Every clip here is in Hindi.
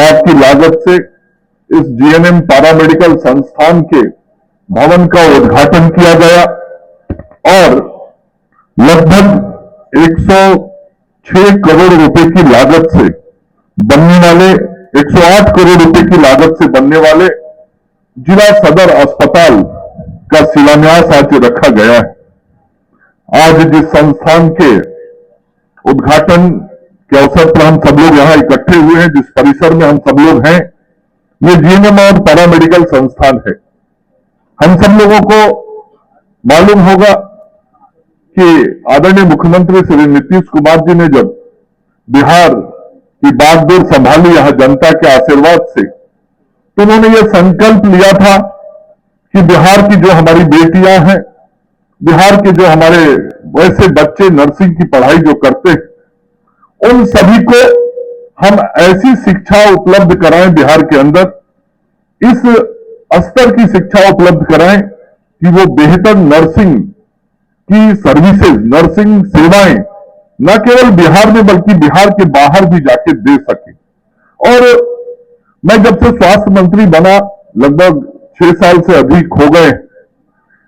लाख की लागत से इस जीएनएम पैरामेडिकल संस्थान के भवन का उद्घाटन किया गया और लगभग 106 करोड़ रुपए की लागत से बनने वाले 108 करोड़ रुपए की लागत से बनने वाले जिला सदर अस्पताल का शिलान्यास आज रखा गया है। आज जिस संस्थान के उद्घाटन के अवसर पर हम सब लोग यहां इकट्ठे हुए हैं, जिस परिसर में हम सब लोग हैं, ये जीएनएम और पैरामेडिकल संस्थान है। हम सब लोगों को मालूम होगा कि आदरणीय मुख्यमंत्री श्री नीतीश कुमार जी ने जब बिहार की बागडोर संभाली यहां जनता के आशीर्वाद से, तो उन्होंने यह संकल्प लिया था कि बिहार की जो हमारी बेटियां हैं, बिहार के जो हमारे वैसे बच्चे नर्सिंग की पढ़ाई जो करते हैं, उन सभी को हम ऐसी शिक्षा उपलब्ध कराएं, बिहार के अंदर इस स्तर की शिक्षा उपलब्ध कराएं कि वो बेहतर नर्सिंग की सर्विसेज, नर्सिंग सेवाएं न केवल बिहार में बल्कि बिहार के बाहर भी जाके दे सके। और मैं जब से स्वास्थ्य मंत्री बना, लगभग 6 साल से अधिक हो गए,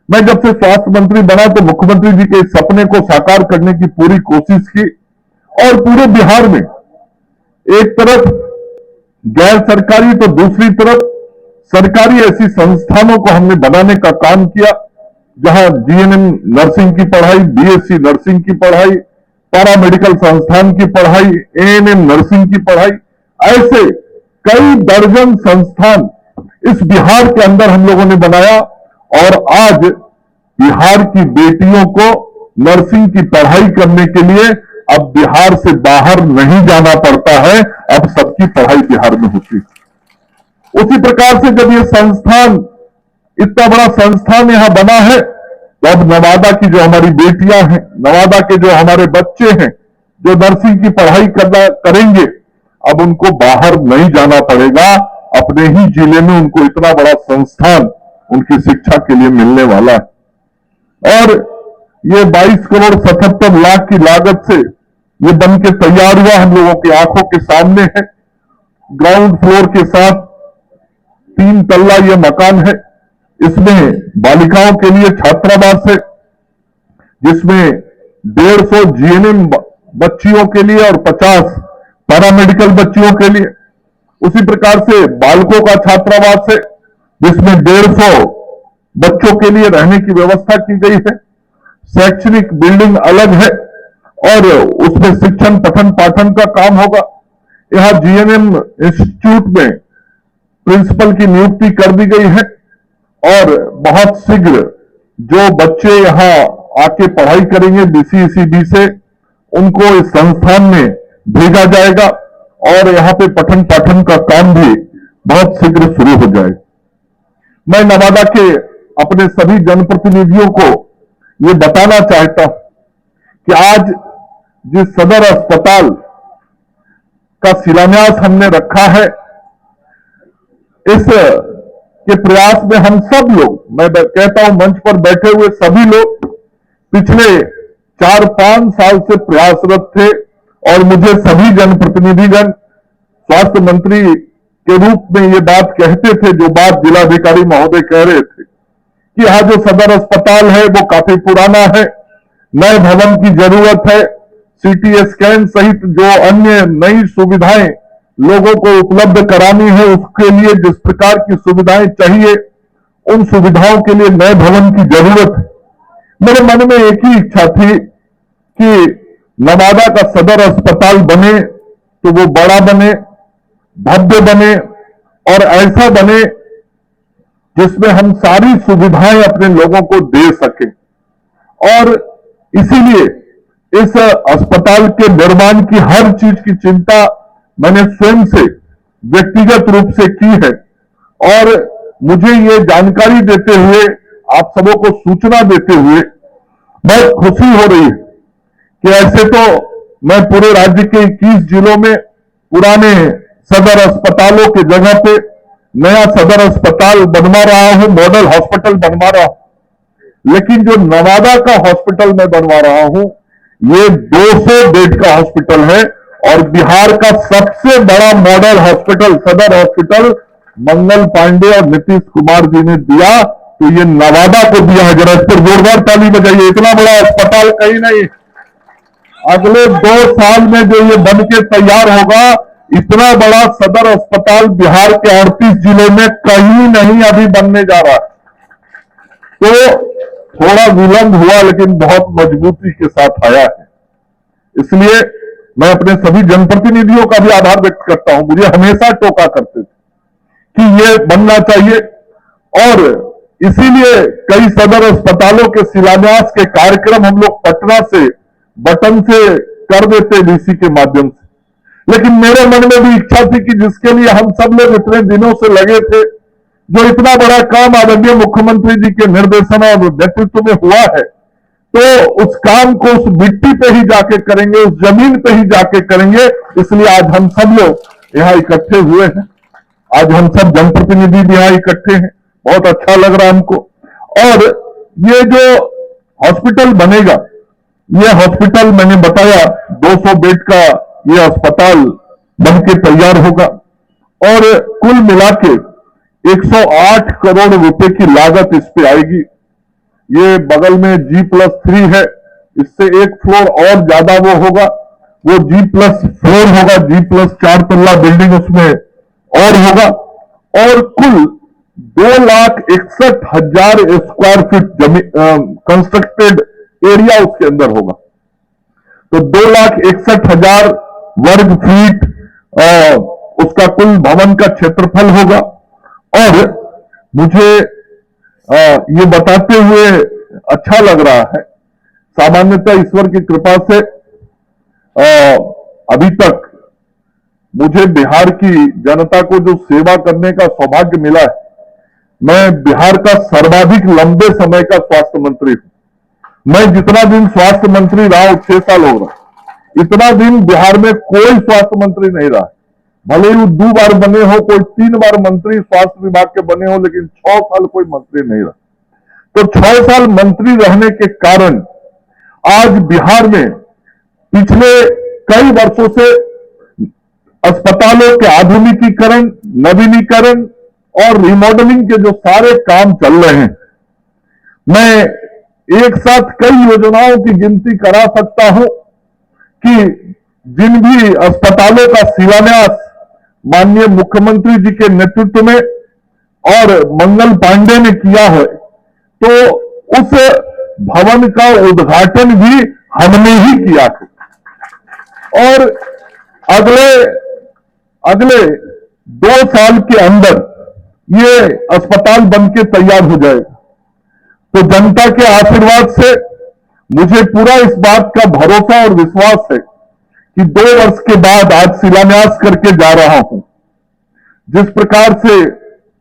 मैं जब से स्वास्थ्य मंत्री बना तो मुख्यमंत्री जी के सपने को साकार करने की पूरी कोशिश की और पूरे बिहार में एक तरफ गैर सरकारी तो दूसरी तरफ सरकारी ऐसी संस्थानों को हमने बनाने का काम किया, जहां जीएनएम नर्सिंग की पढ़ाई, बीएससी नर्सिंग की पढ़ाई, पैरामेडिकल संस्थान की पढ़ाई, एएनएम नर्सिंग की पढ़ाई, ऐसे कई दर्जन संस्थान इस बिहार के अंदर हम लोगों ने बनाया और आज बिहार की बेटियों को नर्सिंग की पढ़ाई करने के लिए अब बिहार से बाहर नहीं जाना पड़ता है, अब सबकी पढ़ाई बिहार में होती है। उसी प्रकार से जब ये संस्थान, इतना बड़ा संस्थान यहां बना है, तो अब नवादा की जो हमारी बेटियां हैं, नवादा के जो हमारे बच्चे हैं, जो नर्सिंग की पढ़ाई करेंगे, अब उनको बाहर नहीं जाना पड़ेगा, अपने ही जिले में उनको इतना बड़ा संस्थान उनकी शिक्षा के लिए मिलने वाला है। और ये 22 करोड़ 77 लाख की लागत से ये बन के तैयार हुआ, हम लोगों की आंखों के सामने है। ग्राउंड फ्लोर के साथ 3 तल्ला ये मकान है। इसमें बालिकाओं के लिए छात्रावास है, जिसमें 150 जीएनएम बच्चियों के लिए और 50 पैरामेडिकल बच्चियों के लिए। उसी प्रकार से बालकों का छात्रावास है, जिसमें 150 बच्चों के लिए रहने की व्यवस्था की गई है। शैक्षणिक बिल्डिंग अलग है और उसमें शिक्षण पठन पाठन का काम होगा। यहां जीएनएम इंस्टीट्यूट में प्रिंसिपल की नियुक्ति कर दी गई है और बहुत शीघ्र जो बच्चे यहां आके पढ़ाई करेंगे बीसीईसीबी से, उनको इस संस्थान में भेजा जाएगा और यहां पे पठन पाठन का काम भी बहुत शीघ्र शुरू हो जाएगा। मैं नवादा के अपने सभी जनप्रतिनिधियों को ये बताना चाहता हूं कि आज जिस सदर अस्पताल का शिलान्यास हमने रखा है, इस के प्रयास में हम सब लोग, मैं कहता हूं मंच पर बैठे हुए सभी लोग पिछले 4-5 साल से प्रयासरत थे और मुझे सभी जनप्रतिनिधिगण स्वास्थ्य मंत्री के रूप में ये बात कहते थे, जो बात जिलाधिकारी महोदय कह रहे थे कि यहां जो सदर अस्पताल है वो काफी पुराना है, नए भवन की जरूरत है, सीटी स्कैन सहित जो अन्य नई सुविधाएं लोगों को उपलब्ध करानी है, उसके लिए जिस प्रकार की सुविधाएं चाहिए, उन सुविधाओं के लिए नए भवन की जरूरत है। मेरे मन में एक ही इच्छा थी कि नवादा का सदर अस्पताल बने तो वो बड़ा बने, भव्य बने और ऐसा बने जिसमें हम सारी सुविधाएं अपने लोगों को दे सकें। और इसीलिए इस अस्पताल के निर्माण की हर चीज की चिंता मैंने स्वयं से व्यक्तिगत रूप से की है और मुझे ये जानकारी देते हुए, आप सबों को सूचना देते हुए बहुत खुशी हो रही है कि ऐसे तो मैं पूरे राज्य के 21 जिलों में पुराने सदर अस्पतालों के जगह पे नया सदर अस्पताल बनवा रहा हूं, मॉडल हॉस्पिटल बनवा रहा हूं, लेकिन जो नवादा का हॉस्पिटल मैं बनवा रहा हूं, ये 200 बेड का हॉस्पिटल है और बिहार का सबसे बड़ा मॉडल हॉस्पिटल, सदर हॉस्पिटल मंगल पांडे और नीतीश कुमार जी ने दिया, तो ये नवादा को दिया है। जरा इस पर जोरदार ताली बजाइए। इतना बड़ा अस्पताल कहीं नहीं। अगले 2 साल में जो ये बन के तैयार होगा, इतना बड़ा सदर अस्पताल बिहार के 38 जिलों में कहीं नहीं अभी बनने जा रहा। तो थोड़ा विलंब हुआ, लेकिन बहुत मजबूती के साथ आया है। इसलिए मैं अपने सभी जनप्रतिनिधियों का भी आभार व्यक्त करता हूं। मुझे हमेशा टोका करते थे कि ये बनना चाहिए, और इसीलिए कई सदर अस्पतालों के शिलान्यास के कार्यक्रम हम लोग पटना से बटन से कर देते डीसी के माध्यम से। लेकिन मेरे मन में भी इच्छा थी कि जिसके लिए हम सब लोग इतने दिनों से लगे थे, जो इतना बड़ा काम आदरणीय मुख्यमंत्री जी के निर्देशन और नेतृत्व में हुआ है, तो उस काम को उस मिट्टी पे ही जाके करेंगे, उस जमीन पे ही जाके करेंगे। इसलिए आज हम सब लोग यहाँ इकट्ठे हुए हैं। आज हम सब जनप्रतिनिधि भी यहाँ इकट्ठे हैं। बहुत अच्छा लग रहा है हमको। और ये जो हॉस्पिटल बनेगा, ये हॉस्पिटल मैंने बताया 200 बेड का ये अस्पताल बन के तैयार होगा, और कुल मिला के 108 करोड़ रुपए की लागत इस पे आएगी। ये बगल में G+3 है, इससे एक फ्लोर और ज्यादा वो होगा, वो G+4 होगा, G+4 तल्ला बिल्डिंग उसमें और होगा। और कुल 2,61,000 स्क्वायर फीट जमीन कंस्ट्रक्टेड एरिया उसके अंदर होगा। तो 2,61,000 वर्ग फीट उसका कुल भवन का क्षेत्रफल होगा। और मुझे ये बताते हुए अच्छा लग रहा है, सामान्यतः ईश्वर की कृपा से अभी तक मुझे बिहार की जनता को जो सेवा करने का सौभाग्य मिला है, मैं बिहार का सर्वाधिक लंबे समय का स्वास्थ्य मंत्री हूं। मैं जितना दिन स्वास्थ्य मंत्री रहा हूं, 6 साल हो रहा, इतना दिन बिहार में कोई स्वास्थ्य मंत्री नहीं रहा। भले ही वो 2 बार बने हो, कोई 3 बार मंत्री स्वास्थ्य विभाग के बने हो, लेकिन 6 साल कोई मंत्री नहीं रहा। तो 6 साल मंत्री रहने के कारण आज बिहार में पिछले कई वर्षों से अस्पतालों के आधुनिकीकरण, नवीनीकरण और रिमॉडलिंग के जो सारे काम चल रहे हैं, मैं एक साथ कई योजनाओं की गिनती करा सकता हूं कि जिन भी अस्पतालों का शिलान्यास माननीय मुख्यमंत्री जी के नेतृत्व में और मंगल पांडे ने किया है, तो उस भवन का उद्घाटन भी हमने ही किया है। और अगले 2 साल के अंदर ये अस्पताल बन के तैयार हो जाएगा। तो जनता के आशीर्वाद से मुझे पूरा इस बात का भरोसा और विश्वास है कि 2 वर्ष के बाद आज शिलान्यास करके जा रहा हूं। जिस प्रकार से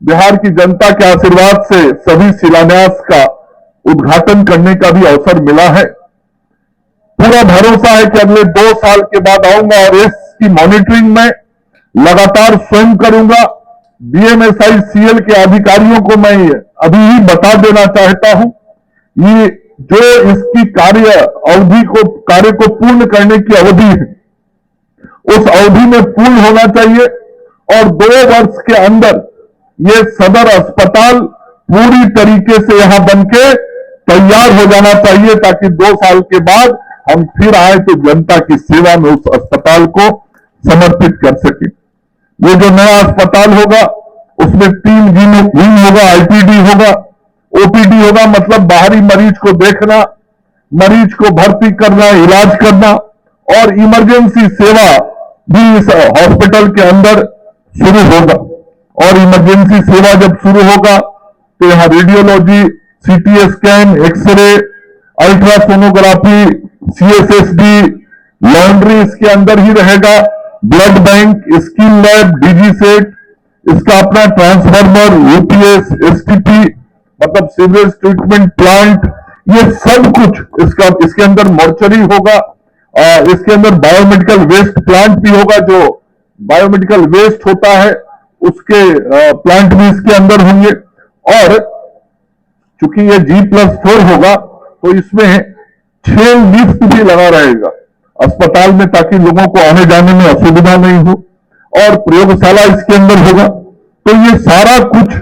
बिहार की जनता के आशीर्वाद से सभी शिलान्यास का उद्घाटन करने का भी अवसर मिला है, पूरा भरोसा है कि अगले 2 साल के बाद आऊंगा और इसकी मॉनिटरिंग में लगातार स्वयं करूंगा। BMSICL के अधिकारियों को मैं अभी ही बता देना चाहता हूं, ये जो इसकी कार्य को पूर्ण करने की अवधि है, उस अवधि में पूर्ण होना चाहिए। और 2 वर्ष के अंदर ये सदर अस्पताल पूरी तरीके से यहां बनके तैयार हो जाना चाहिए, ताकि 2 साल के बाद हम फिर आए तो जनता की सेवा में उस अस्पताल को समर्पित कर सके। ये जो नया अस्पताल होगा उसमें 3 विंग होगा, IPD होगा, OPD होगा, मतलब बाहरी मरीज को देखना, मरीज को भर्ती करना, इलाज करना, और इमरजेंसी सेवा भी इस हॉस्पिटल के अंदर शुरू होगा। और इमरजेंसी सेवा जब शुरू होगा तो यहां radiology, CT scan, X-ray, ultrasonography, CSSD, laundry इसके अंदर ही रहेगा, blood bank, skin lab, DG set, इसका अपना ट्रांसफार्मर, UPS, STP मतलब सीवरेज ट्रीटमेंट प्लांट, ये सब कुछ इसके अंदर मॉर्चरी होगा। इसके अंदर बायोमेडिकल वेस्ट प्लांट भी होगा, जो बायोमेडिकल वेस्ट होता है उसके प्लांट भी इसके अंदर होंगे। और चूंकि ये G+4 होगा तो इसमें 6 लिफ्ट भी लगा रहेगा। अस्पताल में, ताकि लोगों को आने जाने में असुविधा नहीं हो, और प्रयोगशाला इसके अंदर होगा। तो ये सारा कुछ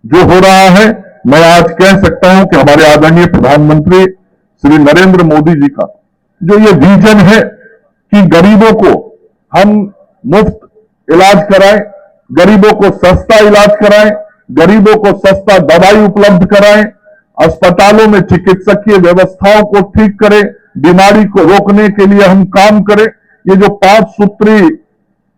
जो हो रहा है, मैं आज कह सकता हूं कि हमारे आदरणीय प्रधानमंत्री श्री नरेंद्र मोदी जी का जो ये विजन है कि गरीबों को हम मुफ्त इलाज कराएं, गरीबों को सस्ता इलाज कराएं, गरीबों को सस्ता दवाई उपलब्ध कराएं, अस्पतालों में चिकित्सकीय व्यवस्थाओं को ठीक करें, बीमारी को रोकने के लिए हम काम करें। ये जो 5 सूत्री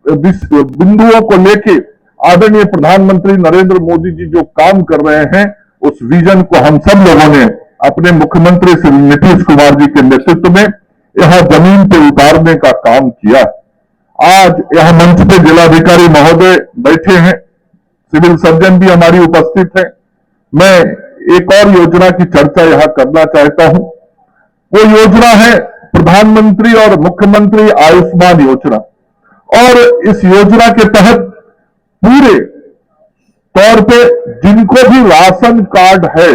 बिंदुओं को लेके आदरणीय प्रधानमंत्री नरेंद्र मोदी जी जो काम कर रहे हैं, उस विजन को हम सब लोगों ने अपने मुख्यमंत्री श्री नीतीश कुमार जी के नेतृत्व में यहां जमीन पे उतारने का काम किया। आज यहां मंच पे जिलाधिकारी महोदय बैठे हैं, सिविल सर्जन भी हमारी उपस्थित है। मैं एक और योजना की चर्चा यहां करना चाहता हूं। वो योजना है प्रधानमंत्री और मुख्यमंत्री आयुष्मान योजना, और इस योजना के तहत पूरे तौर पे जिनको भी राशन कार्ड है,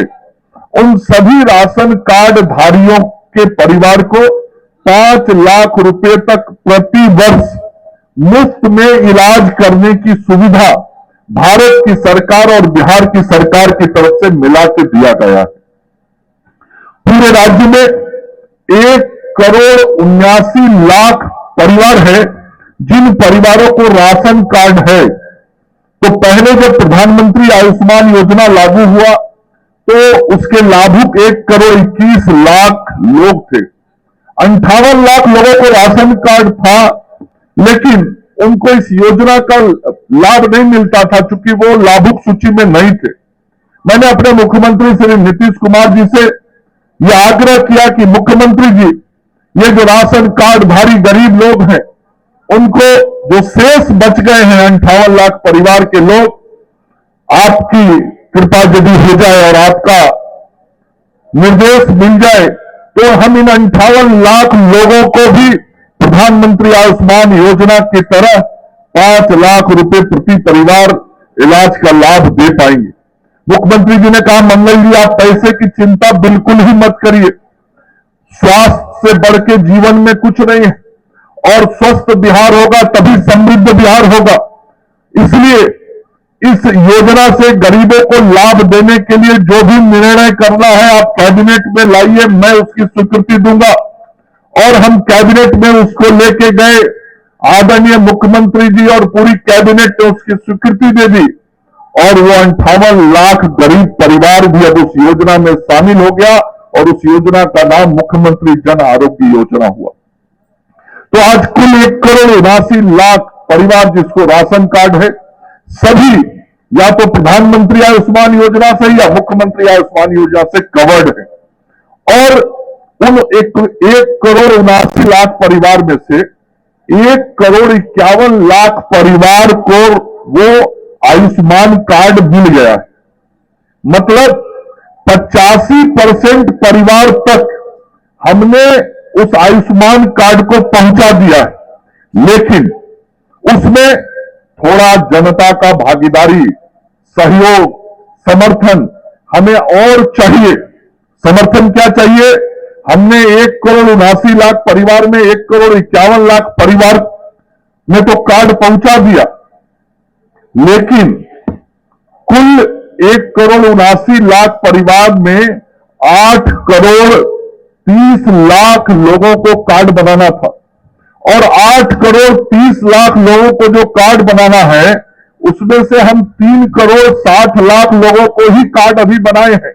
उन सभी राशन कार्ड धारियों के परिवार को 5 लाख रुपए तक प्रति वर्ष मुफ्त में इलाज करने की सुविधा भारत की सरकार और बिहार की सरकार की तरफ से मिला के दिया गया है। पूरे राज्य में 1,79,00,000 परिवार है जिन परिवारों को राशन कार्ड है। तो पहले जब प्रधानमंत्री आयुष्मान योजना लागू हुआ तो उसके लाभुक 1,21,00,000 लोग थे। 58 लाख लोगों को राशन कार्ड था, लेकिन उनको इस योजना का लाभ नहीं मिलता था चूंकि वो लाभुक सूची में नहीं थे। मैंने अपने मुख्यमंत्री श्री नीतीश कुमार जी से यह आग्रह किया कि मुख्यमंत्री जी, ये जो राशन कार्डधारी गरीब लोग हैं, उनको जो शेष बच गए हैं 58 लाख परिवार के लोग, आपकी कृपा यदि हो जाए और आपका निर्देश मिल जाए तो हम इन 58 लाख लोगों को भी प्रधानमंत्री आयुष्मान योजना की तरह 5 लाख रुपए प्रति परिवार इलाज का लाभ दे पाएंगे। मुख्यमंत्री जी ने कहा, मंगल जी, आप पैसे की चिंता बिल्कुल ही मत करिए, स्वास्थ्य से बढ़ के जीवन में कुछ नहीं है, और स्वस्थ बिहार होगा तभी समृद्ध बिहार होगा। इसलिए इस योजना से गरीबों को लाभ देने के लिए जो भी निर्णय करना है आप कैबिनेट में लाइए, मैं उसकी स्वीकृति दूंगा। और हम कैबिनेट में उसको लेके गए, आदरणीय मुख्यमंत्री जी और पूरी कैबिनेट ने उसकी स्वीकृति दे दी, और वो 58 लाख गरीब परिवार भी अब उस योजना में शामिल हो गया, और उस योजना का नाम मुख्यमंत्री जन आरोग्य योजना हुआ। तो आज कुल 1,79,00,000 परिवार जिसको राशन कार्ड है, सभी या तो प्रधानमंत्री आयुष्मान योजना से या मुख्यमंत्री आयुष्मान योजना से कवर्ड है। और उन 1,79,00,000 परिवार में से 1,51,00,000 परिवार को वो आयुष्मान कार्ड मिल गया है। मतलब 85% परिवार तक हमने उस आयुष्मान कार्ड को पहुंचा दिया है। लेकिन उसमें थोड़ा जनता का भागीदारी, सहयोग, समर्थन हमें और चाहिए। समर्थन क्या चाहिए? हमने 1,79,00,000 परिवार में 1,51,00,000 परिवार में तो कार्ड पहुंचा दिया, लेकिन कुल 1,79,00,000 परिवार में 8,30,00,000 लोगों को कार्ड बनाना था, और 8,30,00,000 लोगों को जो कार्ड बनाना है, उसमें से हम 3,60,00,000 लोगों को ही कार्ड अभी बनाए हैं।